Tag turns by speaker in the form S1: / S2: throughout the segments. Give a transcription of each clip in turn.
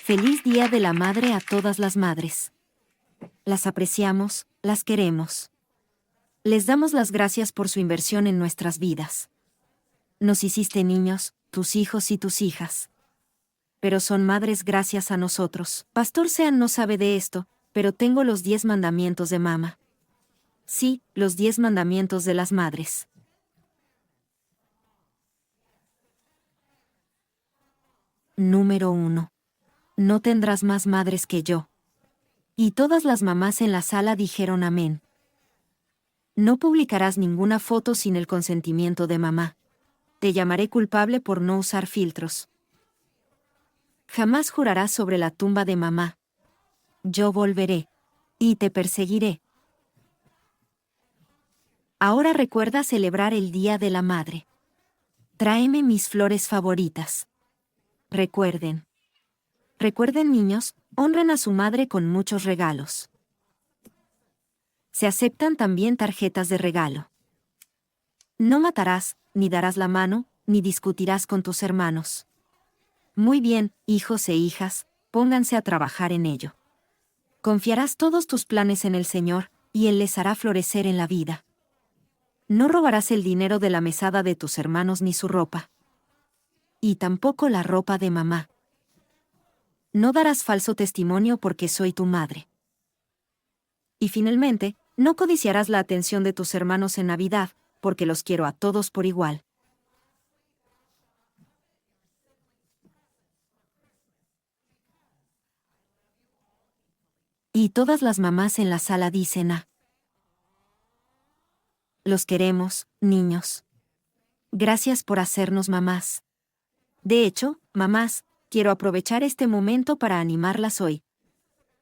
S1: Feliz Día de la Madre a todas las madres. Las apreciamos, las queremos. Les damos las gracias por su inversión en nuestras vidas. Nos hiciste niños, tus hijos y tus hijas. Pero son madres gracias a nosotros. Pastor Sean no sabe de esto, pero tengo los 10 mandamientos de mamá. Sí, los 10 mandamientos de las madres. Número 1. No tendrás más madres que yo. Y todas las mamás en la sala dijeron amén. No publicarás ninguna foto sin el consentimiento de mamá. Te llamaré culpable por no usar filtros. Jamás jurarás sobre la tumba de mamá. Yo volveré. Y te perseguiré. Ahora recuerda celebrar el Día de la Madre. Tráeme mis flores favoritas. Recuerden. Recuerden, niños, honren a su madre con muchos regalos. Se aceptan también tarjetas de regalo. No matarás, ni darás la mano, ni discutirás con tus hermanos. Muy bien, hijos e hijas, pónganse a trabajar en ello. Confiarás todos tus planes en el Señor, y Él les hará florecer en la vida. No robarás el dinero de la mesada de tus hermanos ni su ropa. Y tampoco la ropa de mamá. No darás falso testimonio porque soy tu madre. Y finalmente, no codiciarás la atención de tus hermanos en Navidad, porque los quiero a todos por igual. Y todas las mamás en la sala dicen Los queremos, niños. Gracias por hacernos mamás. De hecho, mamás, quiero aprovechar este momento para animarlas hoy.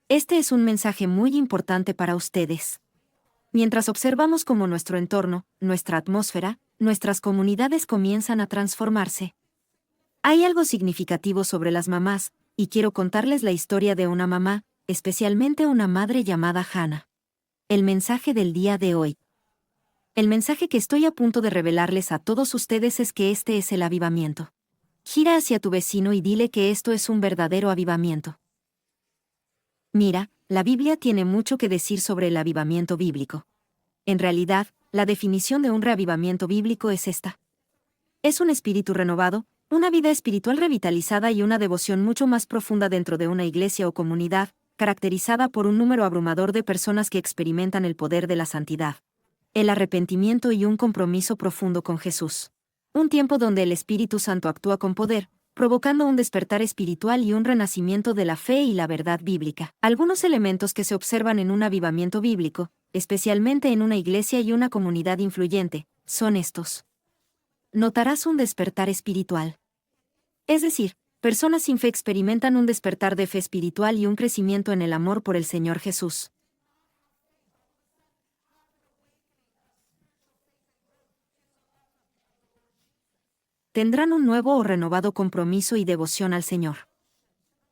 S1: Este es un mensaje muy importante para ustedes. Mientras observamos cómo nuestro entorno, nuestra atmósfera, nuestras comunidades comienzan a transformarse. Hay algo significativo sobre las mamás, y quiero contarles la historia de una mamá, especialmente una madre llamada Hannah. El mensaje del día de hoy. El mensaje que estoy a punto de revelarles a todos ustedes es que este es el avivamiento. Gira hacia tu vecino y dile que esto es un verdadero avivamiento. Mira, la Biblia tiene mucho que decir sobre el avivamiento bíblico. En realidad, la definición de un reavivamiento bíblico es esta. Es un espíritu renovado, una vida espiritual revitalizada y una devoción mucho más profunda dentro de una iglesia o comunidad, caracterizada por un número abrumador de personas que experimentan el poder de la santidad, el arrepentimiento y un compromiso profundo con Jesús. Un tiempo donde el Espíritu Santo actúa con poder, provocando un despertar espiritual y un renacimiento de la fe y la verdad bíblica. Algunos elementos que se observan en un avivamiento bíblico, especialmente en una iglesia y una comunidad influyente, son estos. Notarás un despertar espiritual. Es decir, personas sin fe experimentan un despertar de fe espiritual y un crecimiento en el amor por el Señor Jesús. Tendrán un nuevo o renovado compromiso y devoción al Señor.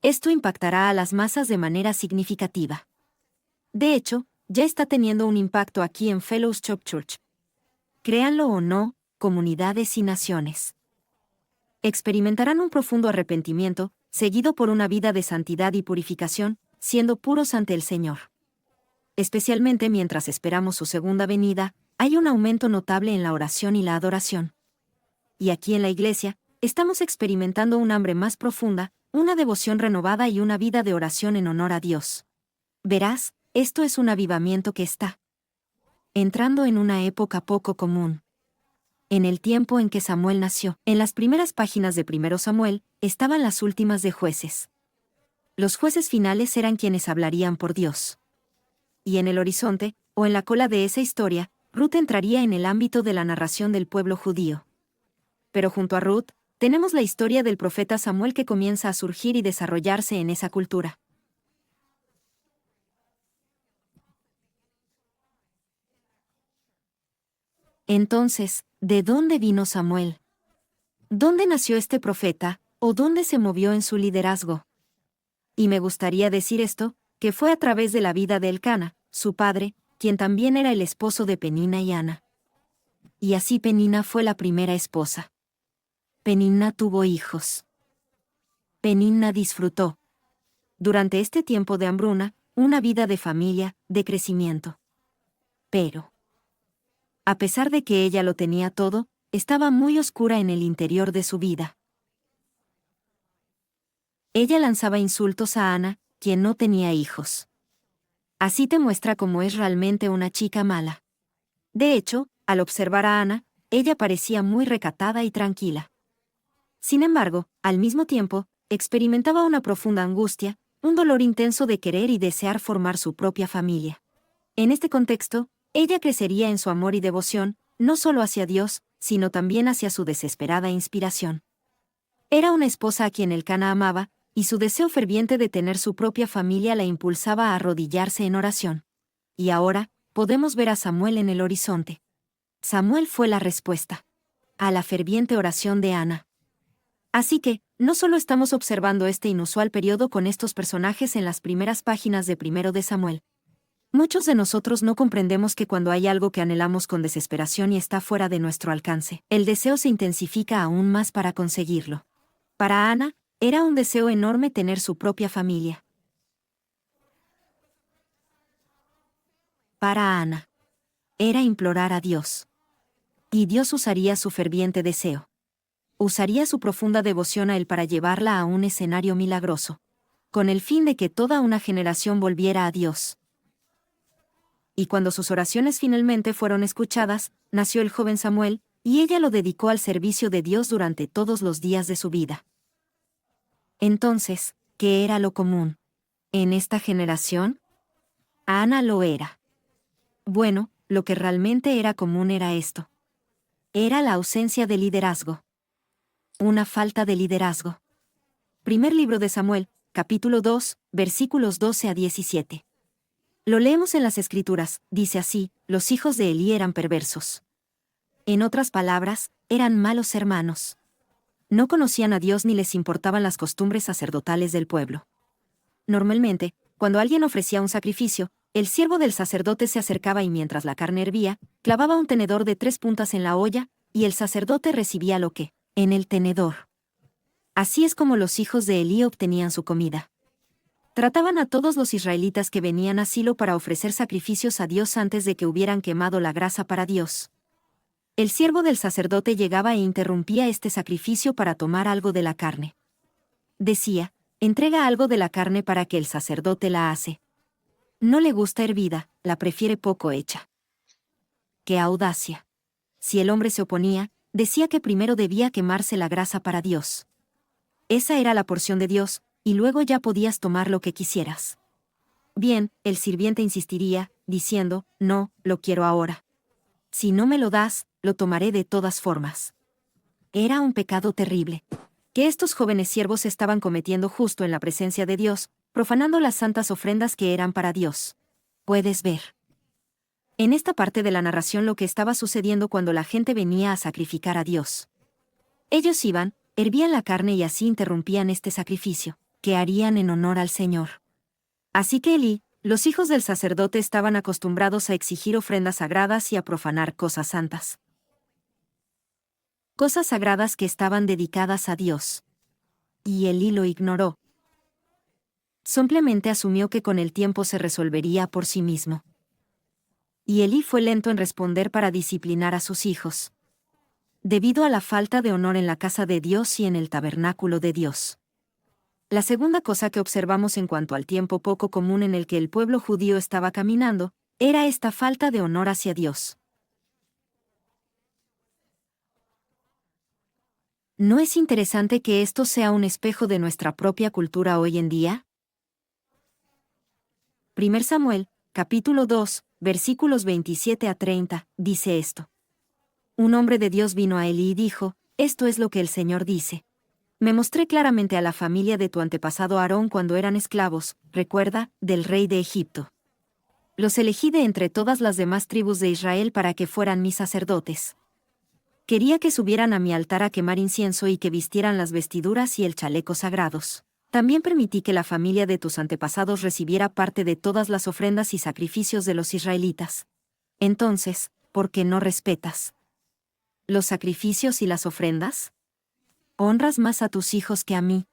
S1: Esto impactará a las masas de manera significativa. De hecho, ya está teniendo un impacto aquí en Fellowship Church. Créanlo o no, comunidades y naciones experimentarán un profundo arrepentimiento, seguido por una vida de santidad y purificación, siendo puros ante el Señor. Especialmente mientras esperamos su segunda venida, hay un aumento notable en la oración y la adoración. Y aquí en la iglesia, estamos experimentando un hambre más profunda, una devoción renovada y una vida de oración en honor a Dios. Verás, esto es un avivamiento que está entrando en una época poco común. En el tiempo en que Samuel nació, en las primeras páginas de 1 Samuel, estaban las últimas de jueces. Los jueces finales eran quienes hablarían por Dios. Y en el horizonte, o en la cola de esa historia, Ruth entraría en el ámbito de la narración del pueblo judío. Pero junto a Ruth, tenemos la historia del profeta Samuel que comienza a surgir y desarrollarse en esa cultura. Entonces, ¿de dónde vino Samuel? ¿Dónde nació este profeta, o dónde se movió en su liderazgo? Y me gustaría decir esto, que fue a través de la vida de Elcana, su padre, quien también era el esposo de Penina y Ana. Y así Penina fue la primera esposa. Penina tuvo hijos. Penina disfrutó durante este tiempo de hambruna, una vida de familia, de crecimiento. Pero, a pesar de que ella lo tenía todo, estaba muy oscura en el interior de su vida. Ella lanzaba insultos a Ana, quien no tenía hijos. Así te muestra cómo es realmente una chica mala. De hecho, al observar a Ana, ella parecía muy recatada y tranquila. Sin embargo, al mismo tiempo, experimentaba una profunda angustia, un dolor intenso de querer y desear formar su propia familia. En este contexto, ella crecería en su amor y devoción, no solo hacia Dios, sino también hacia su desesperada inspiración. Era una esposa a quien Elcana amaba, y su deseo ferviente de tener su propia familia la impulsaba a arrodillarse en oración. Y ahora, podemos ver a Samuel en el horizonte. Samuel fue la respuesta a la ferviente oración de Ana. Así que, no solo estamos observando este inusual periodo con estos personajes en las primeras páginas de Primero de Samuel. Muchos de nosotros no comprendemos que cuando hay algo que anhelamos con desesperación y está fuera de nuestro alcance, el deseo se intensifica aún más para conseguirlo. Para Ana, era un deseo enorme tener su propia familia. Para Ana, era implorar a Dios. Y Dios usaría su ferviente deseo. Usaría su profunda devoción a Él para llevarla a un escenario milagroso, con el fin de que toda una generación volviera a Dios. Y cuando sus oraciones finalmente fueron escuchadas, nació el joven Samuel, y ella lo dedicó al servicio de Dios durante todos los días de su vida. Entonces, ¿qué era lo común en esta generación? Ana lo era. Bueno, lo que realmente era común era esto. Era la ausencia de liderazgo. Una falta de liderazgo. Primer libro de Samuel, capítulo 2, versículos 12 a 17. Lo leemos en las Escrituras, dice así: los hijos de Elí eran perversos. En otras palabras, eran malos hermanos. No conocían a Dios ni les importaban las costumbres sacerdotales del pueblo. Normalmente, cuando alguien ofrecía un sacrificio, el siervo del sacerdote se acercaba y mientras la carne hervía, clavaba un tenedor de 3 puntas en la olla, y el sacerdote recibía lo que, en el tenedor. Así es como los hijos de Elí obtenían su comida. Trataban a todos los israelitas que venían a Silo para ofrecer sacrificios a Dios antes de que hubieran quemado la grasa para Dios. El siervo del sacerdote llegaba e interrumpía este sacrificio para tomar algo de la carne. Decía: entrega algo de la carne para que el sacerdote la hace. No le gusta hervida, la prefiere poco hecha. ¡Qué audacia! Si el hombre se oponía, decía que primero debía quemarse la grasa para Dios. Esa era la porción de Dios, y luego ya podías tomar lo que quisieras. Bien, el sirviente insistiría, diciendo: no, lo quiero ahora. Si no me lo das, lo tomaré de todas formas. Era un pecado terrible que estos jóvenes siervos estaban cometiendo justo en la presencia de Dios, profanando las santas ofrendas que eran para Dios. Puedes ver en esta parte de la narración lo que estaba sucediendo cuando la gente venía a sacrificar a Dios. Ellos iban, hervían la carne y así interrumpían este sacrificio, que harían en honor al Señor. Así que Elí, los hijos del sacerdote estaban acostumbrados a exigir ofrendas sagradas y a profanar cosas santas. Cosas sagradas que estaban dedicadas a Dios. Y Elí lo ignoró. Simplemente asumió que con el tiempo se resolvería por sí mismo. Y Elí fue lento en responder para disciplinar a sus hijos, debido a la falta de honor en la casa de Dios y en el tabernáculo de Dios. La segunda cosa que observamos en cuanto al tiempo poco común en el que el pueblo judío estaba caminando, era esta falta de honor hacia Dios. ¿No es interesante que esto sea un espejo de nuestra propia cultura hoy en día? 1 Samuel, capítulo 2, versículos 27 a 30, dice esto. Un hombre de Dios vino a Elí y dijo: esto es lo que el Señor dice. Me mostré claramente a la familia de tu antepasado Aarón cuando eran esclavos, recuerda, del rey de Egipto. Los elegí de entre todas las demás tribus de Israel para que fueran mis sacerdotes. Quería que subieran a mi altar a quemar incienso y que vistieran las vestiduras y el chaleco sagrados. También permití que la familia de tus antepasados recibiera parte de todas las ofrendas y sacrificios de los israelitas. Entonces, ¿por qué no respetas los sacrificios y las ofrendas? ¿Honras más a tus hijos que a mí?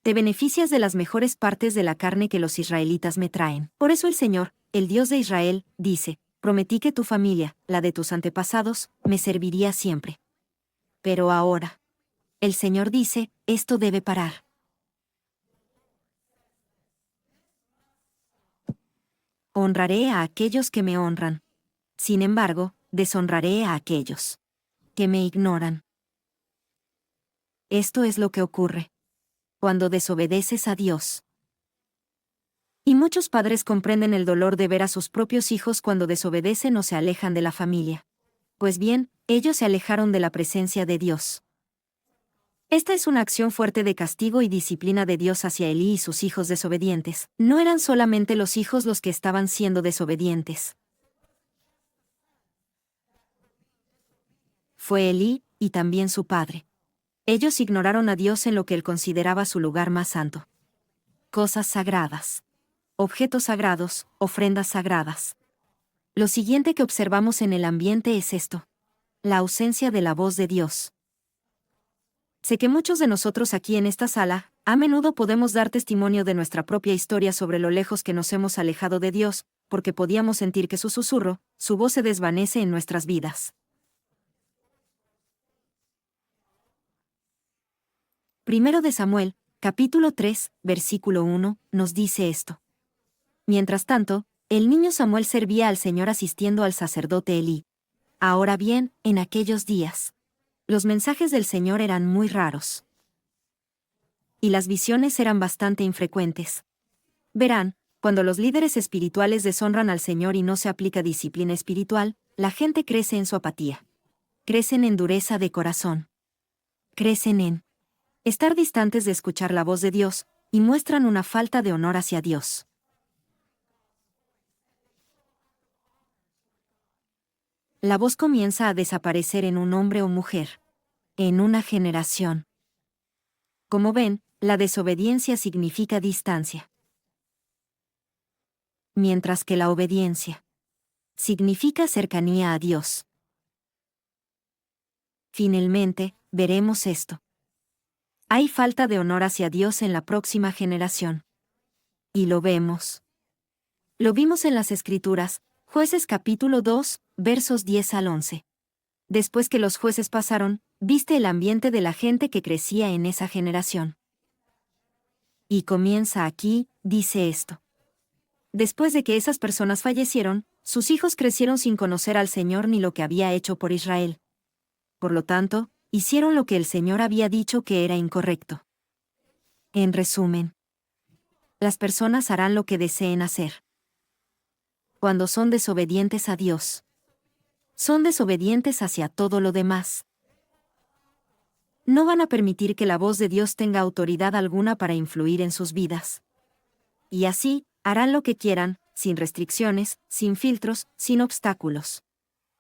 S1: Te beneficias de las mejores partes de la carne que los israelitas me traen. Por eso el Señor, el Dios de Israel, dice, prometí que tu familia, la de tus antepasados, me serviría siempre. Pero ahora, el Señor dice, esto debe parar. Honraré a aquellos que me honran. Sin embargo, deshonraré a aquellos que me ignoran. Esto es lo que ocurre cuando desobedeces a Dios. Y muchos padres comprenden el dolor de ver a sus propios hijos cuando desobedecen o se alejan de la familia. Pues bien, ellos se alejaron de la presencia de Dios. Esta es una acción fuerte de castigo y disciplina de Dios hacia Elí y sus hijos desobedientes. No eran solamente los hijos los que estaban siendo desobedientes. Fue Elí, y también su padre. Ellos ignoraron a Dios en lo que él consideraba su lugar más santo. Cosas sagradas. Objetos sagrados, ofrendas sagradas. Lo siguiente que observamos en el ambiente es esto: la ausencia de la voz de Dios. Sé que muchos de nosotros aquí en esta sala, a menudo podemos dar testimonio de nuestra propia historia sobre lo lejos que nos hemos alejado de Dios, porque podíamos sentir que su susurro, su voz se desvanece en nuestras vidas. Primero de Samuel, capítulo 3, versículo 1, nos dice esto. Mientras tanto, el niño Samuel servía al Señor asistiendo al sacerdote Elí. Ahora bien, en aquellos días, los mensajes del Señor eran muy raros. Y las visiones eran bastante infrecuentes. Verán, cuando los líderes espirituales deshonran al Señor y no se aplica disciplina espiritual, la gente crece en su apatía. Crecen en dureza de corazón. Crecen en estar distantes de escuchar la voz de Dios, y muestran una falta de honor hacia Dios. La voz comienza a desaparecer en un hombre o mujer. En una generación. Como ven, la desobediencia significa distancia. Mientras que la obediencia significa cercanía a Dios. Finalmente, veremos esto. Hay falta de honor hacia Dios en la próxima generación. Y lo vemos. Lo vimos en las Escrituras, Jueces capítulo 2, versos 10 al 11. Después que los jueces pasaron, viste el ambiente de la gente que crecía en esa generación. Y comienza aquí, dice esto. Después de que esas personas fallecieron, sus hijos crecieron sin conocer al Señor ni lo que había hecho por Israel. Por lo tanto, hicieron lo que el Señor había dicho que era incorrecto. En resumen, las personas harán lo que deseen hacer. Cuando son desobedientes a Dios, son desobedientes hacia todo lo demás. No van a permitir que la voz de Dios tenga autoridad alguna para influir en sus vidas. Y así, harán lo que quieran, sin restricciones, sin filtros, sin obstáculos.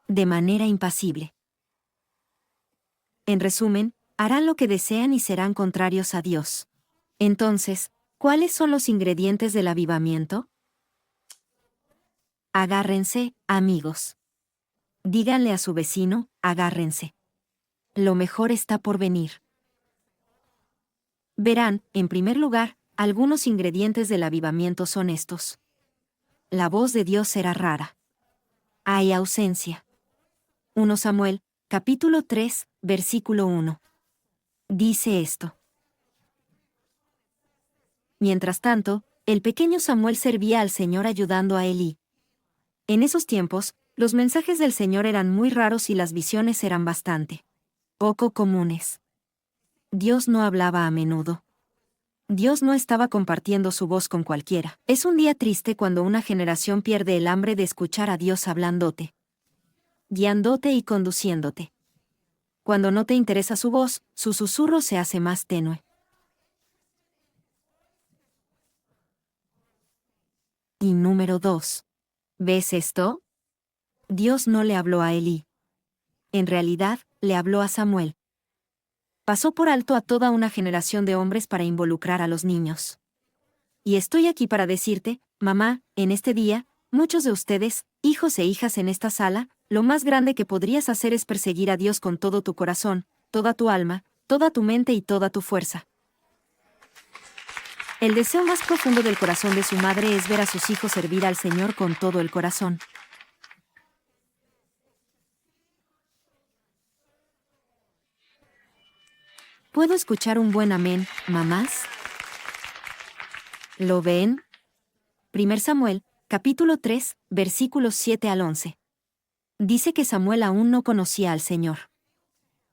S1: De manera impasible. En resumen, harán lo que desean y serán contrarios a Dios. Entonces, ¿cuáles son los ingredientes del avivamiento? Agárrense, amigos. Díganle a su vecino, agárrense. Lo mejor está por venir. Verán, en primer lugar, algunos ingredientes del avivamiento son estos. La voz de Dios será rara. Hay ausencia. 1 Samuel, capítulo 3, versículo 1. Dice esto. Mientras tanto, el pequeño Samuel servía al Señor ayudando a Elí. En esos tiempos, los mensajes del Señor eran muy raros y las visiones eran bastante poco comunes. Dios no hablaba a menudo. Dios no estaba compartiendo su voz con cualquiera. Es un día triste cuando una generación pierde el hambre de escuchar a Dios hablándote, guiándote y conduciéndote. Cuando no te interesa su voz, su susurro se hace más tenue. Y número 2. ¿Ves esto? Dios no le habló a Elí. En realidad, le habló a Samuel. Pasó por alto a toda una generación de hombres para involucrar a los niños. Y estoy aquí para decirte, mamá, en este día, muchos de ustedes, hijos e hijas en esta sala, lo más grande que podrías hacer es perseguir a Dios con todo tu corazón, toda tu alma, toda tu mente y toda tu fuerza. El deseo más profundo del corazón de su madre es ver a sus hijos servir al Señor con todo el corazón. ¿Puedo escuchar un buen amén, mamás? ¿Lo ven? 1 Samuel, capítulo 3, versículos 7 al 11. Dice que Samuel aún no conocía al Señor,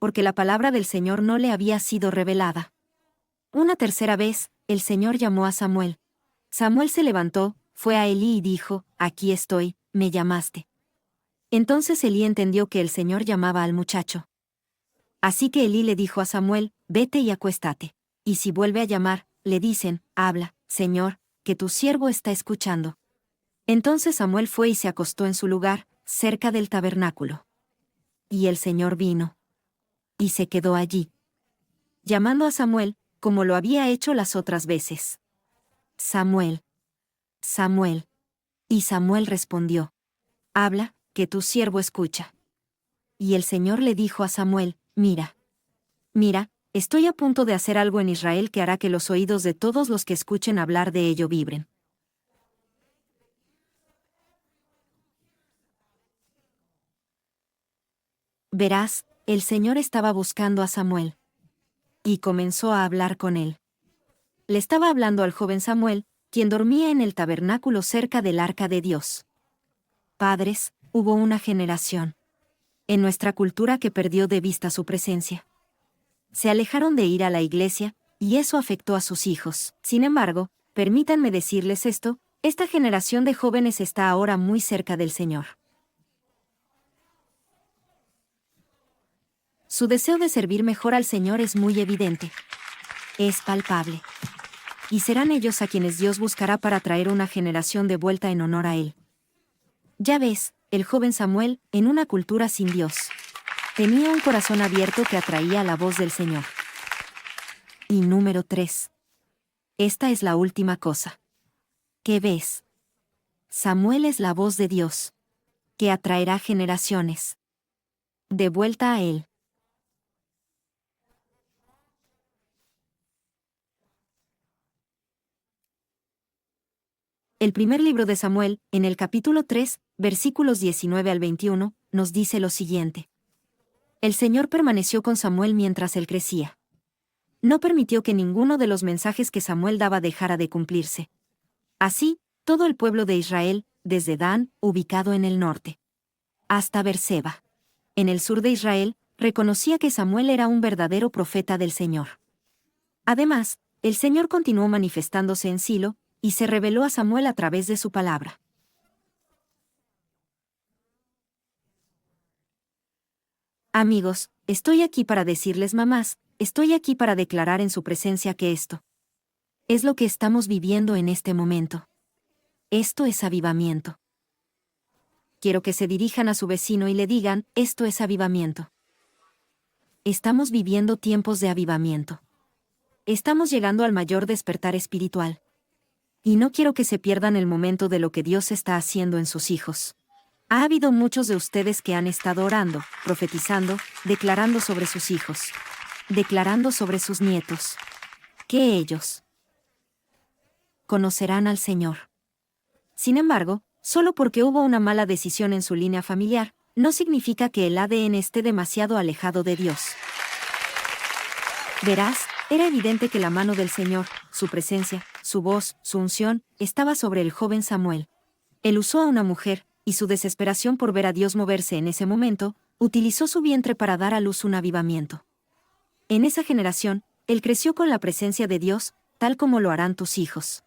S1: porque la palabra del Señor no le había sido revelada. Una tercera vez, el Señor llamó a Samuel. Samuel se levantó, fue a Elí y dijo, «Aquí estoy, me llamaste». Entonces Elí entendió que el Señor llamaba al muchacho. Así que Elí le dijo a Samuel, «Vete y acuéstate». Y si vuelve a llamar, le dicen, «Habla, Señor, que tu siervo está escuchando». Entonces Samuel fue y se acostó en su lugar, cerca del tabernáculo. Y el Señor vino. Y se quedó allí, llamando a Samuel, como lo había hecho las otras veces. «Samuel, Samuel». Y Samuel respondió, «Habla, que tu siervo escucha». Y el Señor le dijo a Samuel, «Mira, estoy a punto de hacer algo en Israel que hará que los oídos de todos los que escuchen hablar de ello vibren». Verás, el Señor estaba buscando a Samuel. Y comenzó a hablar con él. Le estaba hablando al joven Samuel, quien dormía en el tabernáculo cerca del arca de Dios. Padres, hubo una generación en nuestra cultura que perdió de vista su presencia. Se alejaron de ir a la iglesia, y eso afectó a sus hijos. Sin embargo, permítanme decirles esto, esta generación de jóvenes está ahora muy cerca del Señor. Su deseo de servir mejor al Señor es muy evidente. Es palpable. Y serán ellos a quienes Dios buscará para traer una generación de vuelta en honor a Él. Ya ves, el joven Samuel, en una cultura sin Dios, tenía un corazón abierto que atraía la voz del Señor. Y número 3. Esta es la última cosa. ¿Qué ves? Samuel es la voz de Dios, que atraerá generaciones de vuelta a Él. El primer libro de Samuel, en el capítulo 3, versículos 19 al 21, nos dice lo siguiente. El Señor permaneció con Samuel mientras él crecía. No permitió que ninguno de los mensajes que Samuel daba dejara de cumplirse. Así, todo el pueblo de Israel, desde Dan, ubicado en el norte, hasta Beerseba, en el sur de Israel, reconocía que Samuel era un verdadero profeta del Señor. Además, el Señor continuó manifestándose en Silo, y se reveló a Samuel a través de su palabra. Amigos, estoy aquí para decirles mamás, estoy aquí para declarar en su presencia que esto es lo que estamos viviendo en este momento. Esto es avivamiento. Quiero que se dirijan a su vecino y le digan, esto es avivamiento. Estamos viviendo tiempos de avivamiento. Estamos llegando al mayor despertar espiritual. Y no quiero que se pierdan el momento de lo que Dios está haciendo en sus hijos. Ha habido muchos de ustedes que han estado orando, profetizando, declarando sobre sus hijos, declarando sobre sus nietos, que ellos conocerán al Señor. Sin embargo, solo porque hubo una mala decisión en su línea familiar, no significa que el ADN esté demasiado alejado de Dios. Verás, era evidente que la mano del Señor, su presencia, su voz, su unción, estaba sobre el joven Samuel. Él usó a una mujer, y su desesperación por ver a Dios moverse en ese momento, utilizó su vientre para dar a luz un avivamiento. En esa generación, él creció con la presencia de Dios, tal como lo harán tus hijos.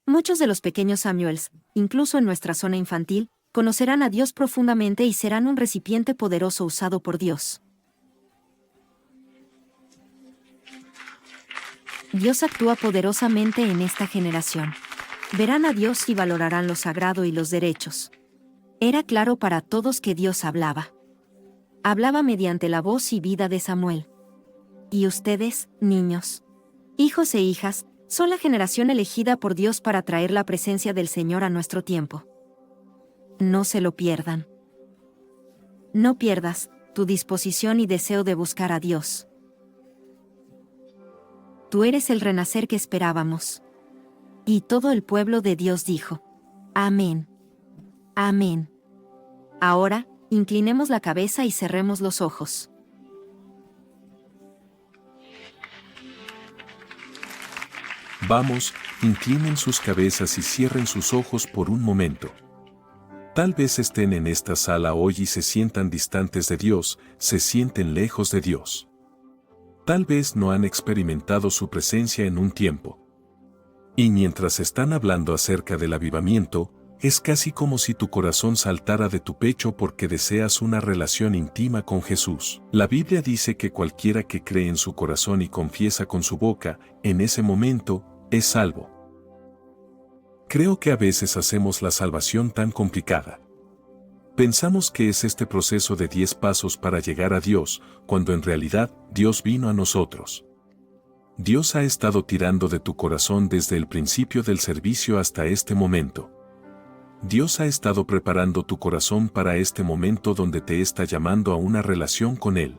S1: Muchos de los pequeños Samuels, incluso en nuestra zona infantil, conocerán a Dios profundamente y serán un recipiente poderoso usado por Dios. Dios actúa poderosamente en esta generación. Verán a Dios y valorarán lo sagrado y los derechos. Era claro para todos que Dios hablaba. Hablaba mediante la voz y vida de Samuel. Y ustedes, niños, hijos e hijas, son la generación elegida por Dios para traer la presencia del Señor a nuestro tiempo. No se lo pierdan. No pierdas tu disposición y deseo de buscar a Dios. Tú eres el renacer que esperábamos. Y todo el pueblo de Dios dijo: Amén. Amén. Ahora, inclinemos la cabeza y cerremos los ojos.
S2: Vamos, inclinen sus cabezas y cierren sus ojos por un momento. Tal vez estén en esta sala hoy y se sientan distantes de Dios, se sienten lejos de Dios. Tal vez no han experimentado su presencia en un tiempo. Y mientras están hablando acerca del avivamiento, es casi como si tu corazón saltara de tu pecho porque deseas una relación íntima con Jesús. La Biblia dice que cualquiera que cree en su corazón y confiesa con su boca, en ese momento, es salvo. Creo que a veces hacemos la salvación tan complicada. Pensamos que es este proceso de 10 pasos para llegar a Dios, cuando en realidad Dios vino a nosotros. Dios ha estado tirando de tu corazón desde el principio del servicio hasta este momento. Dios ha estado preparando tu corazón para este momento donde te está llamando a una relación con Él.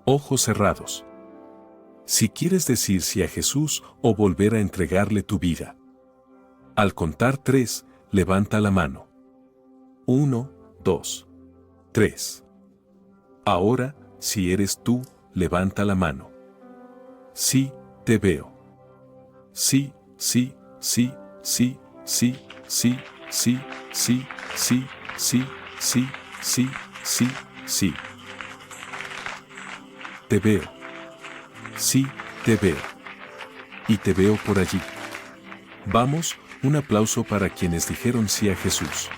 S2: Ojos cerrados. Si quieres decir sí a Jesús o volver a entregarle tu vida. Al contar 3, levanta la mano. 1, 2, 3. Ahora, si eres tú, levanta la mano. Sí, te veo. Sí, sí, sí, sí, sí, sí, sí, sí, sí, sí, sí, sí, sí, sí. Te veo. Sí, te veo. Y te veo por allí. Vamos, un aplauso para quienes dijeron sí a Jesús.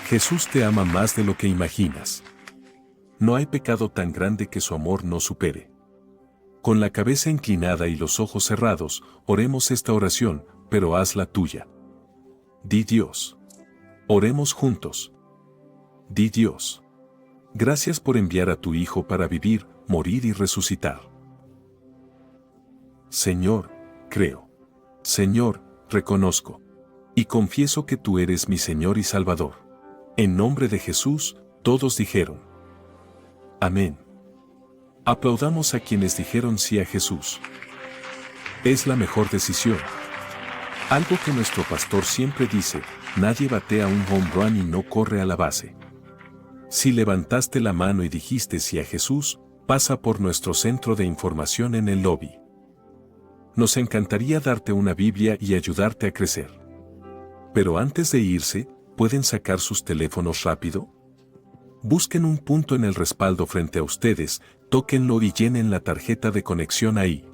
S2: Jesús te ama más de lo que imaginas. No hay pecado tan grande que su amor no supere. Con la cabeza inclinada y los ojos cerrados, oremos esta oración, pero hazla tuya. Di Dios. Oremos juntos. Di Dios. Gracias por enviar a tu Hijo para vivir, morir y resucitar. Señor, creo. Señor, reconozco. Y confieso que tú eres mi Señor y Salvador. En nombre de Jesús, todos dijeron. Amén. Aplaudamos a quienes dijeron sí a Jesús. Es la mejor decisión. Algo que nuestro pastor siempre dice, nadie batea un home run y no corre a la base. Si levantaste la mano y dijiste sí a Jesús, pasa por nuestro centro de información en el lobby. Nos encantaría darte una Biblia y ayudarte a crecer. Pero antes de irse, ¿pueden sacar sus teléfonos rápido? Busquen un punto en el respaldo frente a ustedes, tóquenlo y llenen la tarjeta de conexión ahí.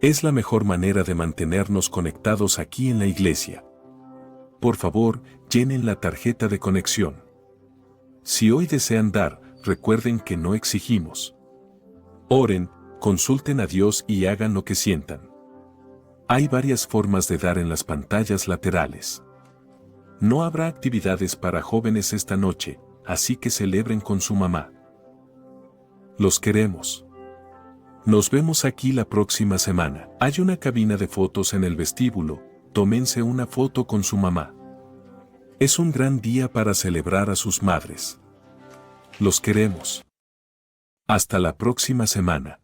S2: Es la mejor manera de mantenernos conectados aquí en la iglesia. Por favor, llenen la tarjeta de conexión. Si hoy desean dar, recuerden que no exigimos. Oren, consulten a Dios y hagan lo que sientan. Hay varias formas de dar en las pantallas laterales. No habrá actividades para jóvenes esta noche, así que celebren con su mamá. Los queremos. Nos vemos aquí la próxima semana. Hay una cabina de fotos en el vestíbulo, tómense una foto con su mamá. Es un gran día para celebrar a sus madres. Los queremos. Hasta la próxima semana.